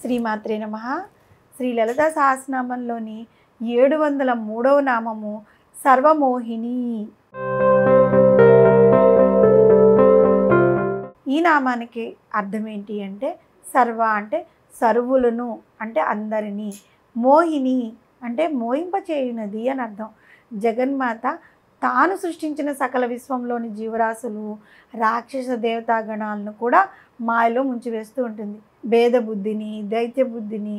శ్రీమాత్రే నమః. శ్రీ లలితా సహస్రనామంలోని 703వ నామము సర్వమోహిని. ఈ నామానికి అర్థం ఏంటి అంటే, సర్వ అంటే సర్వులను అంటే అందరినీ, మోహిని అంటే మోయింపచేయునది అని అర్థం. జగన్మాత తాను సృష్టించిన సకల విశ్వంలోని జీవరాశులు, రాక్షస దేవతాగణాలను కూడా మాయలో ముంచివేస్తూ ఉంటుంది. భేద బుద్ధిని, దైత్య బుద్ధిని,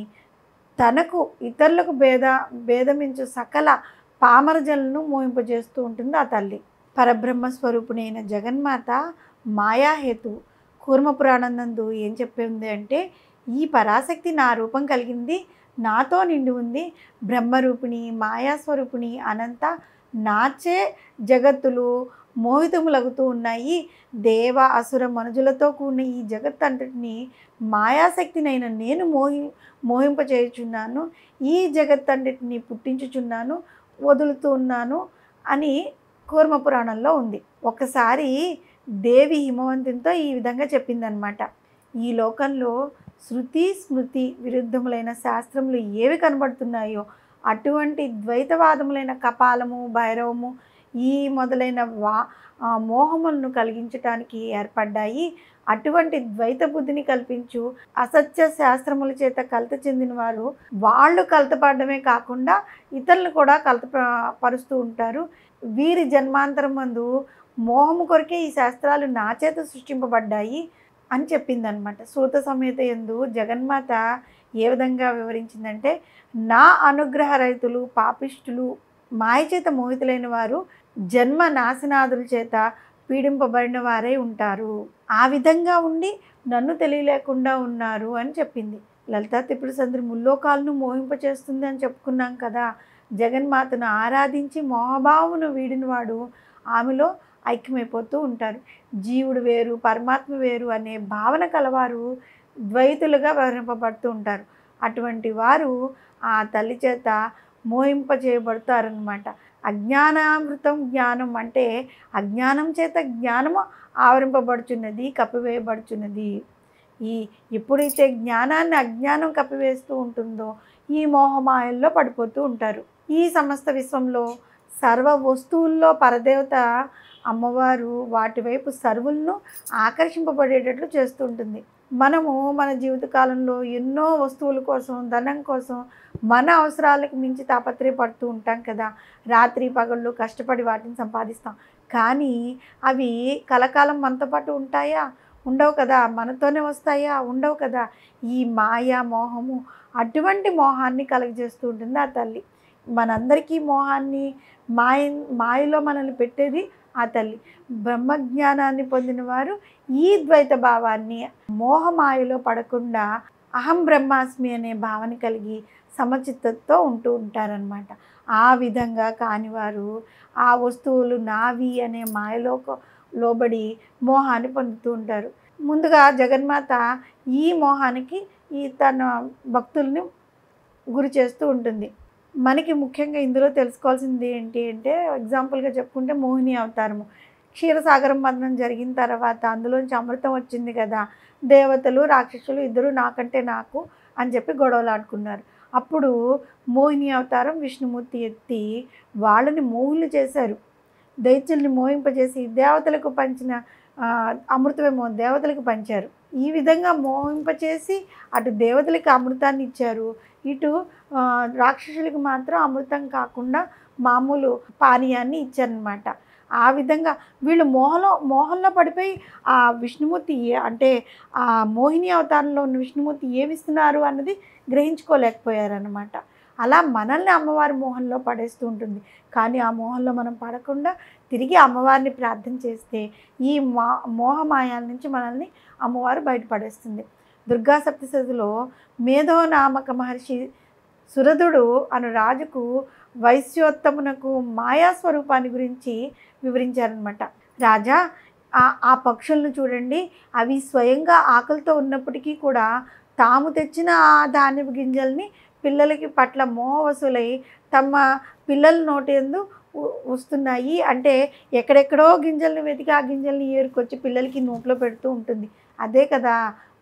తనకు ఇతరులకు భేదమించు సకల పామరజలను మోయింపజేస్తూ ఉంటుంది ఆ తల్లి. పరబ్రహ్మ స్వరూపునైన జగన్మాత మాయాహేతు. కూర్మ పురాణం నందు ఏం చెప్పింది అంటే, ఈ పరాశక్తి నా రూపం కలిగింది, నాతో నిండి ఉంది, బ్రహ్మరూపిణి, మాయాస్వరూపిణి, అనంత నాచే జగత్తులు మోహితములగుతూ ఉన్నాయి. దేవ అసుర మనుజులతో కూడిన ఈ జగత్ అంతటిని మాయాశక్తినైన నేను మోహింపచేయుచున్నాను. ఈ జగత్ అంతటిని పుట్టించుచున్నాను, వదులుతూ ఉన్నాను అని కూర్మ పురాణంలో ఉంది. ఒకసారి దేవి హిమవంతునితో ఈ విధంగా చెప్పిందనమాట. ఈ లోకంలో శృతి స్మృతి విరుద్ధములైన శాస్త్రములు ఏవి కనబడుతున్నాయో అటువంటి ద్వైతవాదములైన కపాలము, భైరవము ఈ మొదలైన మోహములను కలిగించటానికి ఏర్పడ్డాయి. అటువంటి ద్వైత బుద్ధిని కల్పించు అసత్య శాస్త్రముల చేత కలత చెందిన వారు, వాళ్ళు కలతపడమే కాకుండా ఇతరులను కూడా కలతపరుస్తూ ఉంటారు. వీరి జన్మాంతరం మందు మోహము కొరకే ఈ శాస్త్రాలు నా చేత సృష్టింపబడ్డాయి అని చెప్పిందనమాట. సూత సమేత యందు జగన్మాత ఏ విధంగా వివరించిందంటే, నా అనుగ్రహ రైతులు పాపిష్టులు, మాయ చేత మోహితులైన వారు జన్మ నాశనాదుల చేత పీడింపబడిన వారే ఉంటారు. ఆ విధంగా ఉండి నన్ను తెలియలేకుండా ఉన్నారు అని చెప్పింది. లలితా త్రిపుర సుందరి ముల్లోకాలను మోహింపచేస్తుంది అని చెప్పుకున్నాం కదా. జగన్మాతను ఆరాధించి మోహభావమును వీడినవాడు ఆమెలో ఐక్యమైపోతూ ఉంటారు. జీవుడు వేరు, పరమాత్మ వేరు అనే భావన కలవారు ద్వైతులుగా వ్యవహరింపబడుతూ ఉంటారు. అటువంటి వారు ఆ తల్లి చేత మోహింపచేయబడతారనమాట. అజ్ఞానామృతం జ్ఞానం అంటే అజ్ఞానం చేత జ్ఞానము ఆవరింపబడుచున్నది, కప్పివేయబడుచున్నది. ఎప్పుడైతే జ్ఞానాన్ని అజ్ఞానం కప్పివేస్తూ ఉంటుందో ఈ మోహమాయల్లో పడిపోతూ ఉంటారు. ఈ సమస్త విశ్వంలో సర్వ వస్తువుల్లో పరదేవత అమ్మవారు వాటి వైపు సర్వులను ఆకర్షింపబడేటట్లు చేస్తూ ఉంటుంది. మనము మన జీవితకాలంలో ఎన్నో వస్తువుల కోసం, ధనం కోసం, మన అవసరాలకు మించి తాపత్రయపడుతూ ఉంటాం కదా. రాత్రి పగళ్ళు కష్టపడి వాటిని సంపాదిస్తాం. కానీ అవి కలకాలం మనతో పాటు ఉంటాయా? ఉండవు కదా. మనతోనే వస్తాయా? ఉండవు కదా. ఈ మాయా మోహము అటువంటి మోహాన్ని కలుగజేస్తూ ఉంటుంది ఆ తల్లి. మనందరికీ మోహాన్ని మాయలో మనల్ని పెట్టేది ఆ తల్లి. బ్రహ్మజ్ఞానాన్ని పొందిన వారు ఈ ద్వైత భావాన్ని, మోహమాయలో పడకుండా అహం బ్రహ్మాస్మి అనే భావన కలిగి సమచిత్తతో ఉంటూ ఉంటారనమాట. ఆ విధంగా కానివారు ఆ వస్తువులు నావి అనే మాయలో లోబడి మోహాన్ని పొందుతూ ఉంటారు. ముందుగా జగన్మాత ఈ మోహానికి తన భక్తుల్ని గురి చేస్తూ ఉంటుంది. మనకి ముఖ్యంగా ఇందులో తెలుసుకోవాల్సింది ఏంటి అంటే, ఎగ్జాంపుల్గా చెప్పుకుంటే మోహిని అవతారము. క్షీరసాగరం మథనం జరిగిన తర్వాత అందులోంచి అమృతం వచ్చింది కదా. దేవతలు రాక్షసులు ఇద్దరు నాకంటే నాకు అని చెప్పి గొడవలు ఆడుకున్నారు. అప్పుడు మోహిని అవతారం విష్ణుమూర్తి ఎత్తి వాళ్ళని మోహులు చేశారు. దైత్యుల్ని మోహింపజేసి దేవతలకు పంచిన అమృతమేమో దేవతలకు పంచారు. ఈ విధంగా మోహింపచేసి అటు దేవతలకి అమృతాన్ని ఇచ్చారు, ఇటు రాక్షసులకు మాత్రం అమృతం కాకుండా మామూలు పానీయాన్ని ఇచ్చారనమాట. ఆ విధంగా వీళ్ళు మోహంలో పడిపోయి ఆ విష్ణుమూర్తి అంటే ఆ మోహిని అవతారంలో ఉన్న విష్ణుమూర్తి ఏమిస్తున్నారు అన్నది గ్రహించుకోలేకపోయారనమాట. అలా మనల్ని అమ్మవారి మోహంలో పడేస్తూ ఉంటుంది. కానీ ఆ మోహంలో మనం పడకుండా తిరిగి అమ్మవారిని ప్రార్థన చేస్తే ఈ మోహమాయాల నుంచి మనల్ని అమ్మవారు బయటపడేస్తుంది. దుర్గా సప్తశతిలో మేధో నామక మహర్షి సురధుడు అను రాజుకు వైశ్యోత్తమునకు మాయాస్వరూపాన్ని గురించి వివరించారనమాట. రాజా, ఆ పక్షులను చూడండి, అవి స్వయంగా ఆకలితో ఉన్నప్పటికీ కూడా తాము తెచ్చిన ఆ ధాన్యపు గింజల్ని పిల్లలకి పట్ల మోహవసులై తమ పిల్లల నోటేందు వస్తున్నాయి. అంటే ఎక్కడెక్కడో గింజల్ని వెతికి ఆ గింజల్ని ఏరుకొచ్చి పిల్లలకి నోట్లో పెడుతూ ఉంటుంది. అదే కదా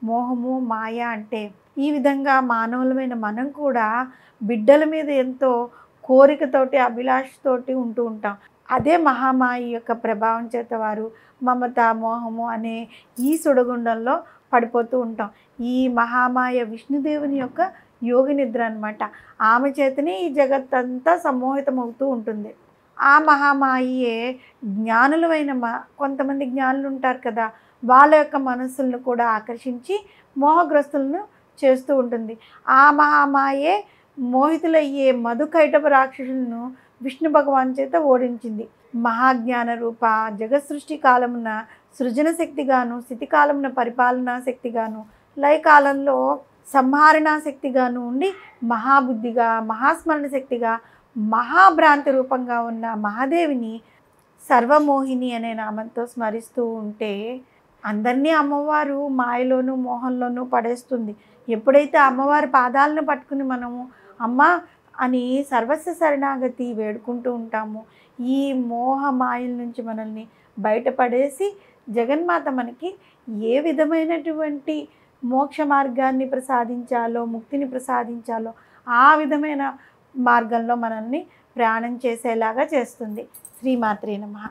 మోహము మాయ అంటే. ఈ విధంగా మానవులమైన మనం కూడా బిడ్డల మీద ఎంతో కోరికతోటి అభిలాషతోటి ఉంటూ ఉంటాం. అదే మహామాయి యొక్క ప్రభావం చేత వారు మమత మోహము అనే ఈ సుడిగుండంలో పడిపోతూ ఉంటాం. ఈ మహామాయ విష్ణుదేవుని యొక్క యోగి నిద్ర అనమాట. ఆమె చేతనే ఈ జగత్తంతా సమ్మోహితమవుతూ ఉంటుంది. ఆ మహామాయే జ్ఞానులమైన కొంతమంది జ్ఞానులు ఉంటారు కదా, వాళ్ళ యొక్క మనస్సులను కూడా ఆకర్షించి మోహగ్రస్తులను చేస్తూ ఉంటుంది. ఆ మహామాయే మోహితులయ్యే మధుకైటభ రాక్షసులను విష్ణు భగవాన్ చేత ఓడించింది. మహాజ్ఞాన రూప జగత్ సృష్టి కాలమున సృజన శక్తిగాను, స్థితికాలమున పరిపాలనా శక్తిగాను, లయకాలంలో సంహరణా శక్తిగాను ఉండి మహాబుద్ధిగా, మహాస్మరణ శక్తిగా, మహాభ్రాంతి రూపంగా ఉన్న మహాదేవిని సర్వమోహిని అనే నామంతో స్మరిస్తూ ఉంటే అందరినీ అమ్మవారు మాయలోను మోహంలోనూ పడేస్తుంది. ఎప్పుడైతే అమ్మవారి పాదాలను పట్టుకుని మనము అమ్మ అని సర్వస్వ శరణాగతి వేడుకుంటూ ఉంటాము, ఈ మోహ మాయల నుంచి మనల్ని బయటపడేసి జగన్మాత మనకి ఏ విధమైనటువంటి మోక్ష మార్గాన్ని ప్రసాదించాలో, ముక్తిని ప్రసాదించాలో ఆ విధమైన మార్గంలో మనల్ని ప్రయాణం చేసేలాగా చేస్తుంది. శ్రీమాత్రే నమః.